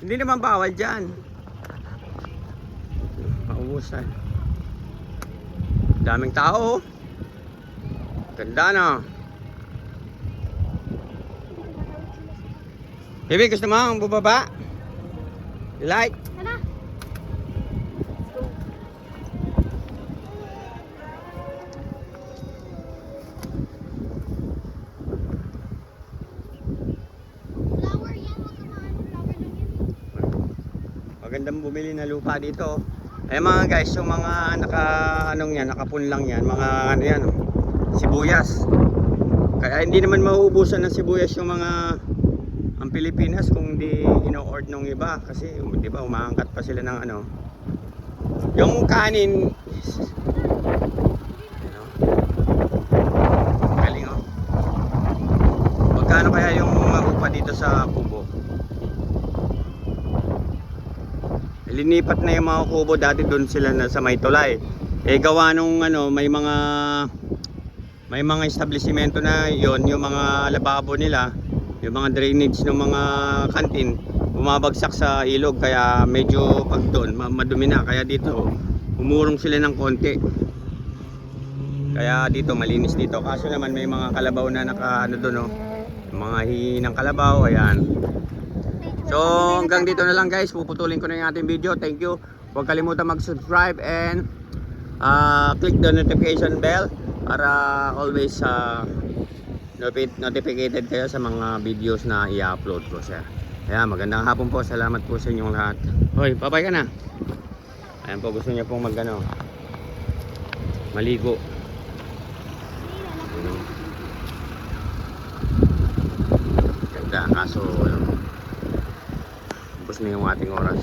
Hindi naman bawal dyan. Maubusan. Daming tao. Ganda na. Baby, gusto mo ang bubaba? You like? Tara. Flower yan, wag ka mga flower lang yan. Magandang bumili na lupa dito. Eh mga guys, yung mga nakapunlang yan, mga ano yan, sibuyas. Kaya hindi naman mauubusan ng sibuyas yung mga ang Pilipinas kung di ino-ord nung iba kasi di ba umaangkat pa sila ng ano. Yung kanin ano, galing oh. Magkano kaya yung upa dito sa kubo? Linipat na yung mga kubo, dati doon sila na sa may tulay. Eh gawa nung ano, may mga establishmento na yon, yung mga lababo nila, yung mga drainage ng mga kantin bumabagsak sa ilog, kaya medyo pag doon madumi na, kaya dito umurong sila ng konti, kaya dito malinis dito. Kaso naman may mga kalabaw na naka ano doon, oh, mga hihinang kalabaw, ayan. So hanggang dito na lang guys, puputulin ko na yung ating video. Thank you. Huwag kalimutan mag-subscribe and click the notification bell para always notified kayo sa mga videos na i-upload ko siya. Ayan, magandang hapon po. Salamat po sa inyong lahat. Hoy, babay ka na. Ayan po, gusto niya pong maligo. Ganda, kaso ubos na yung ating oras.